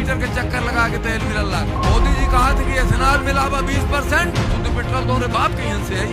Litre के चक्कर लगा के तेल मिलल लगा। मोदी जी कहा थे कि एथेनॉल मिला 20%, शुद्ध पेट्रोल तो बाप के यहाँ से है।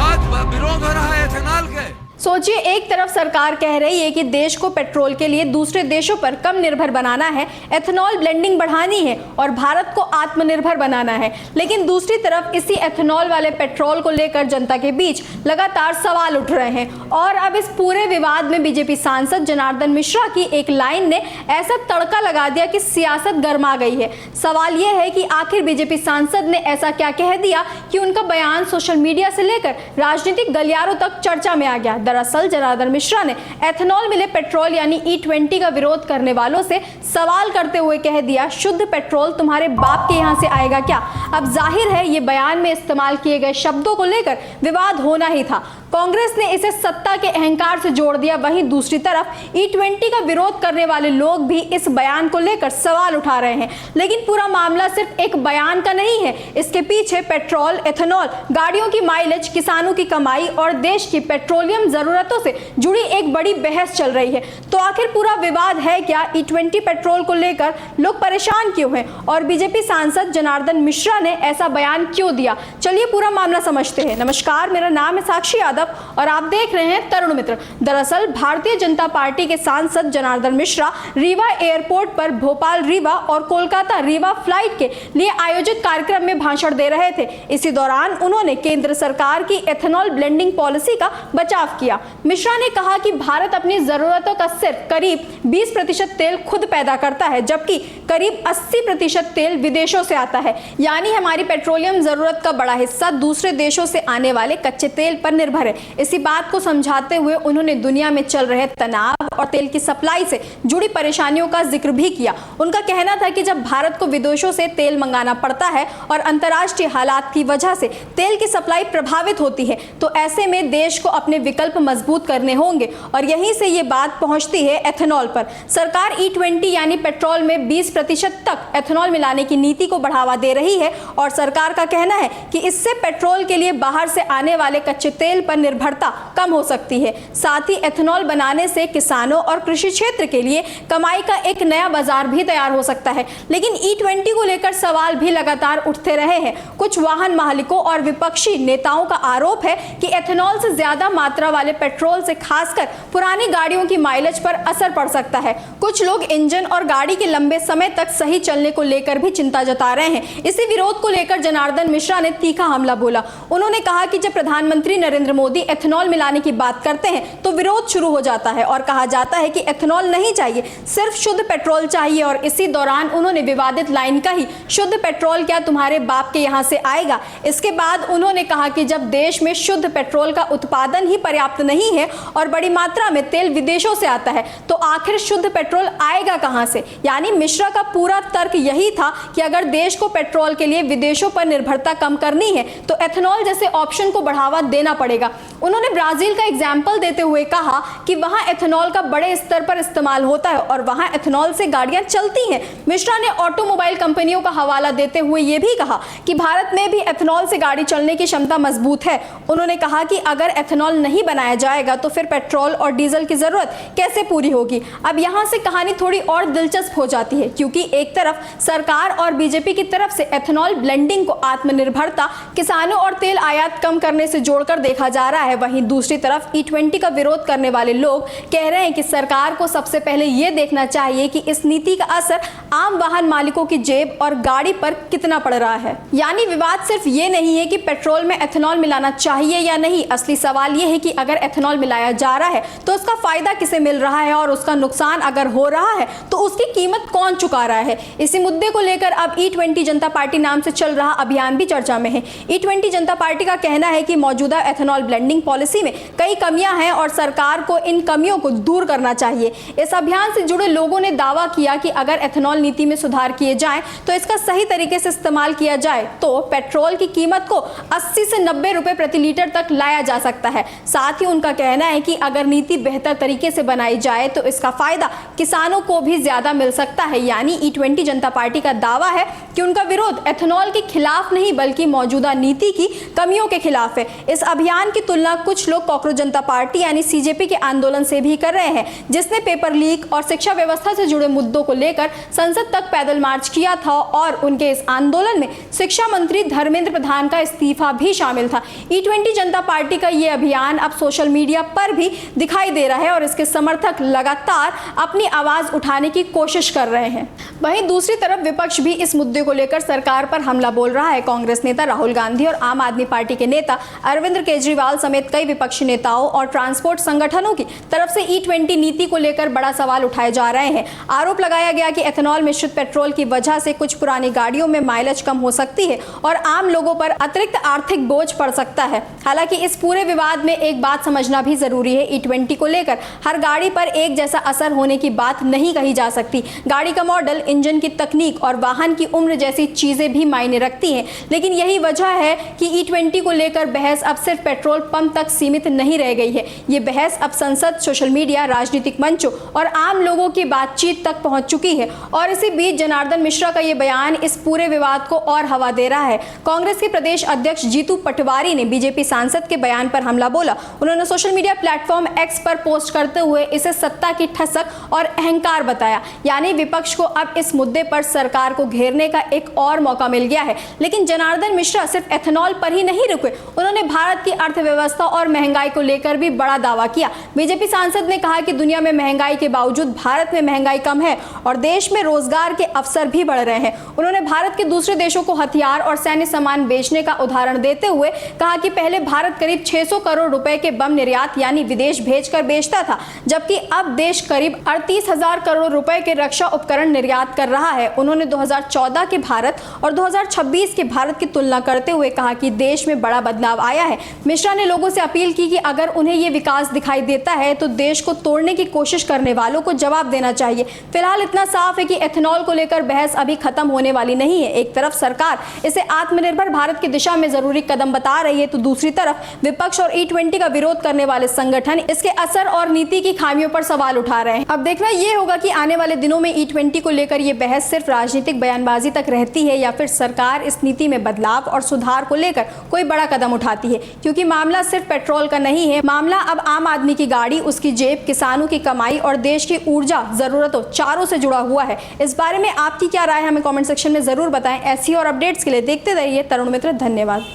आज विरोध हो रहा है एथेनॉल के। सोचिए, एक तरफ सरकार कह रही है कि देश को पेट्रोल के लिए दूसरे देशों पर कम निर्भर बनाना है, एथेनॉल ब्लेंडिंग बढ़ानी है और भारत को आत्मनिर्भर बनाना है, लेकिन दूसरी तरफ इसी एथेनॉल वाले पेट्रोल को लेकर जनता के बीच लगातार सवाल उठ रहे हैं। और अब इस पूरे विवाद में बीजेपी सांसद जनार्दन मिश्रा की एक लाइन ने ऐसा तड़का लगा दिया कि सियासत गर्मा गई है। सवाल यह है कि आखिर बीजेपी सांसद ने ऐसा क्या कह दिया कि उनका बयान सोशल मीडिया से लेकर राजनीतिक गलियारों तक चर्चा में आ गया। दरअसल जनार्दन मिश्रा ने एथेनॉल मिले पेट्रोल यानी E20 का विरोध करने वालों से सवाल करते हुए कह दिया, शुद्ध पेट्रोल तुम्हारे बाप के यहाँ से आएगा क्या। अब जाहिर है ये बयान में इस्तेमाल किए गए शब्दों को लेकर विवाद होना ही था। कांग्रेस ने इसे सत्ता के अहंकार से जोड़ दिया। वहीं दूसरी तरफ E20 का विरोध करने वाले लोग भी इस बयान को लेकर सवाल उठा रहे हैं। लेकिन पूरा मामला सिर्फ एक बयान का नहीं है, इसके पीछे पेट्रोल, एथेनॉल, गाड़ियों की माइलेज, किसानों की कमाई और देश की पेट्रोलियम जरूरतों से जुड़ी एक बड़ी बहस चल रही है। तो आखिर पूरा विवाद है क्या? E20 पेट्रोल को लेकर लोग परेशान क्यों हैं और बीजेपी सांसद जनार्दन मिश्रा ने ऐसा बयान क्यों दिया? चलिए पूरा मामला समझते हैं। नमस्कार, मेरा नाम है साक्षी यादव और आप देख रहे हैं तरुण मित्र। दरअसल भारतीय जनता पार्टी के सांसद जनार्दन मिश्रा रीवा एयरपोर्ट पर भोपाल रीवा और कोलकाता रीवा फ्लाइट के लिए आयोजित कार्यक्रम में भाषण दे रहे थे। इसी दौरान उन्होंने केंद्र सरकार की एथेनॉल ब्लेंडिंग पॉलिसी का बचाव किया। मिश्रा ने कहा कि भारत अपनी जरूरतों का सिर्फ करीब 20% तेल खुद पैदा करता है, जबकि करीब 80% तेल विदेशों से आता है। यानी हमारी पेट्रोलियम जरूरत का बड़ा हिस्सा दूसरे देशों से आने वाले कच्चे तेल पर निर्भर है। इसी बात को समझाते हुए उन्होंने दुनिया में चल रहे तनाव और तेल की सप्लाई से जुड़ी परेशानियों का जिक्र भी किया। उनका कहना था कि जब भारत को विदेशों से तेल मंगाना पड़ता है और अंतर्राष्ट्रीय हालात की वजह से तेल की सप्लाई प्रभावित होती है, तो ऐसे में देश को अपने विकल्प मजबूत करने होंगे और यहीं से ये बात पहुंचती है एथेनॉल पर। सरकार E20 यानी पेट्रोल में 20% तक एथेनॉल मिलाने की नीति को बढ़ावा दे रही है और सरकार का कहना है कि इससे पेट्रोल के लिए बाहर से आने वाले कच्चे तेल पर निर्भरता कम हो सकती है। साथ ही एथेनॉल बनाने से किसानों और कृषि क्षेत्र के लिए कमाई का एक नया बाजार भी तैयार हो सकता है। लेकिन E20 को लेकर सवाल भी लगातार उठते रहे हैं। कुछ वाहन मालिकों और विपक्षी नेताओं का आरोप है कि एथेनॉल से ज्यादा मात्रा वाले पेट्रोल से खासकर पुरानी गाड़ियों की माइलेज पर असर पड़ सकता है। कुछ लोग इंजन और गाड़ी के लंबे समय तक सही चलने को लेकर भी चिंता जता रहे हैं। इसी विरोध को लेकर जनार्दन मिश्रा ने तीखा हमला बोला। उन्होंने कहा कि जब प्रधानमंत्री नरेंद्र मोदी एथेनॉल मिलाने की बात करते हैं तो विरोध शुरू हो जाता है और कहा जाता है कि एथेनॉल नहीं चाहिए, सिर्फ शुद्ध पेट्रोल चाहिए। और इसी दौरान उन्होंने विवादित लाइन कही, शुद्ध पेट्रोल क्या तुम्हारे बाप के यहाँ से आएगा। इसके बाद उन्होंने कहा कि जब देश में शुद्ध पेट्रोल का उत्पादन ही पर्याप्त नहीं है और बड़ी मात्रा में तेल विदेशों से आता है, तो आखिर शुद्ध पेट्रोल आएगा कहां से। यानी मिश्रा का पूरा तर्क यही था कि अगर देश को पेट्रोल के लिए विदेशों पर निर्भरता कम करनी है तो एथेनॉल जैसे ऑप्शन को बढ़ावा देना पड़ेगा। उन्होंने ब्राजील का एग्जाम्पल देते हुए कहा कि वहां एथेनॉल का बड़े स्तर पर इस्तेमाल होता है और वहां एथेनॉल से गाड़ियां चलती हैं। मिश्रा ने ऑटोमोबाइल कंपनियों का हवाला देते हुए यह भी कहा कि भारत में भी एथेनॉल से गाड़ी चलने की क्षमता मजबूत है। उन्होंने कहा कि अगर एथेनॉल नहीं बनाया जाएगा तो फिर पेट्रोल और डीजल की जरूरत कैसे पूरी होगी। अब यहां से कहानी थोड़ी और दिलचस्प हो जाती है, क्योंकि एक तरफ सरकार और बीजेपी की तरफ से एथेनॉल ब्लेंडिंग को आत्मनिर्भरता, किसानों और तेल आयात कम करने से जोड़कर देखा जा रहा है, वहीं दूसरी तरफ E20 का विरोध करने वाले लोग कह रहे हैं कि सरकार को सबसे पहले यह देखना चाहिए कि इस नीति का असर आम वाहन मालिकों की जेब और गाड़ी पर कितना पड़ रहा है। यानी विवाद सिर्फ ये नहीं है कि पेट्रोल में एथेनॉल मिलाना चाहिए या नहीं, असली सवाल यह है कि अगर एथेनॉल मिलाया जा रहा है तो उसका फायदा किसे मिल रहा है और उसका नुकसान अगर हो रहा है तो उसकी कीमत कौन चुका रहा है। इसी मुद्दे को लेकर अब E20 जनता पार्टी नाम से चल रहा अभियान भी चर्चा में है। E20 जनता पार्टी का कहना है कि मौजूदा एथेनॉल ब्लेंडिंग पॉलिसी में कई कमियां हैं और सरकार को इन कमियों को दूर करना चाहिए। इस अभियान से जुड़े लोगों ने दावा किया कि अगर एथेनॉल नीति में सुधार किए जाएं तो इसका सही तरीके से इस्तेमाल किया जाए तो पेट्रोल की कीमत को 80 से 90 रुपए प्रति लीटर तक लाया जा सकता है। साथ ही उनका कहना है कि अगर नीति बेहतर तरीके से बनाई जाए तो इसका फायदा किसानों को भी ज्यादा मिल सकता है। यानी E20 जनता पार्टी का दावा है कि उनका विरोध एथेनॉल के खिलाफ नहीं बल्कि मौजूदा नीति की कमियों के खिलाफ है। इस अभियान की तुलना कुछ लोग कॉकरोच जनता पार्टी यानी CJP के आंदोलन से भी कर रहे हैं, जिसने पेपर लीक और शिक्षा व्यवस्था से जुड़े मुद्दों को लेकर संसद तक पैदल मार्च किया था और उनके इस आंदोलन में शिक्षा मंत्री धर्मेंद्र प्रधान का इस्तीफा भी शामिल था। E20 जनता पार्टी का ये अभियान अब सोशल मीडिया पर भी दिखाई दे रहा है और इसके समर्थक लगातार अपनी आवाज उठाने की कोशिश कर रहे हैं। वहीं दूसरी तरफ विपक्ष भी इस मुद्दे को लेकर सरकार पर हमला बोल रहा है। कांग्रेस नेता राहुल गांधी और आम आदमी पार्टी के नेता अरविंद केजरीवाल समेत कई विपक्षी नेताओं और ट्रांसपोर्ट संगठनों की तरफ से E20 नीति को लेकर बड़ा सवाल उठाए जा रहे हैं। आरोप लगाया गया कि एथेनॉल मिश्रित पेट्रोल की वजह से कुछ पुरानी गाड़ियों में माइलेज कम हो सकती है और आम लोगों पर अतिरिक्त आर्थिक बोझ पड़ सकता है। हालांकि इस पूरे विवाद में एक बात समझना भी जरूरी है, E20 को लेकर हर गाड़ी पर एक जैसा असर होने की बात नहीं कही जा सकती। गाड़ी का मॉडल, इंजन की तकनीक और वाहन की उम्र जैसी चीजें भी मायने रखती हैं। लेकिन यही वजह है कि E20 को लेकर बहस अब सिर्फ पेट्रोल पंप तक सीमित नहीं रह गई है। ये बहस अब संसद, सोशल मीडिया, राजनीतिक मंचों और आम लोगों की बातचीत तक पहुंच चुकी है। और इसी बीच जनार्दन मिश्रा का ये बयान इस पूरे विवाद को और हवा दे रहा है। कांग्रेस के प्रदेश अध्यक्ष जीतू पटवारी ने बीजेपी सांसद के बयान पर हमला बोला। उन्होंने सोशल मीडिया प्लेटफॉर्म X पर पोस्ट करते हुए इसे सत्ता की ठसक और अहंकार बताया। यानी विपक्ष को अब इस मुद्दे पर सरकार को घेरने का एक और मौका मिल गया है। लेकिन जनार्दन मिश्रा सिर्फ एथेनॉल पर ही नहीं रुके, उन्होंने भारत की अर्थव्यवस्था और महंगाई को लेकर भी बड़ा दावा किया। बीजेपी सांसद ने कहा कि दुनिया में महंगाई के बावजूद भारत में महंगाई कम है और देश में रोजगार के अवसर भी बढ़ रहे हैं। उन्होंने भारत के दूसरे देशों को हथियार और सैन्य सामान बेचने का उदाहरण देते हुए कहा कि पहले भारत करीब 600 करोड़ रुपए के बम निर्यात यानी विदेश भेजकर बेचता था, जबकि अब देश करीब 38,000 करोड़ रुपए के रक्षा उपकरण निर्यात कर रहा है। उन्होंने 2014 के भारत और 2026 के भारत की तुलना करते हुए कहा कि देश में बड़ा बदलाव आया है। मिश्रा ने लोगों से अपील की कि अगर उन्हें ये विकास दिखाई देता है तो देश को तोड़ने की कोशिश करने वालों को जवाब देना चाहिए। फिलहाल इतना साफ है कि एथेनॉल को लेकर बहस अभी खत्म होने वाली नहीं है। एक तरफ सरकार इसे आत्मनिर्भर भारत की दिशा में जरूरी कदम बता रही है, तो दूसरी तरफ विपक्ष और E20 का विरोध करने वाले संगठन इसके असर और नीति की खामियों पर सवाल उठा रहे हैं। अब देखना यह होगा कि आने वाले दिनों में E20 को लेकर यह बहस सिर्फ राजनीतिक बयानबाजी तक रहती है या फिर सरकार इस नीति में बदलाव और सुधार को लेकर कोई बड़ा कदम उठाती है। क्योंकि मामला सिर्फ पेट्रोल का नहीं है, मामला अब आम आदमी की गाड़ी, उसकी जेब, किसानों की कमाई और देश की ऊर्जा जरूरतों चारों से जुड़ा हुआ है। इस बारे में आपकी क्या राय है, हमें कमेंट सेक्शन में जरूर बताएं। ऐसी और अपडेट्स के लिए देखते रहिए तरुण मित्र। धन्यवाद।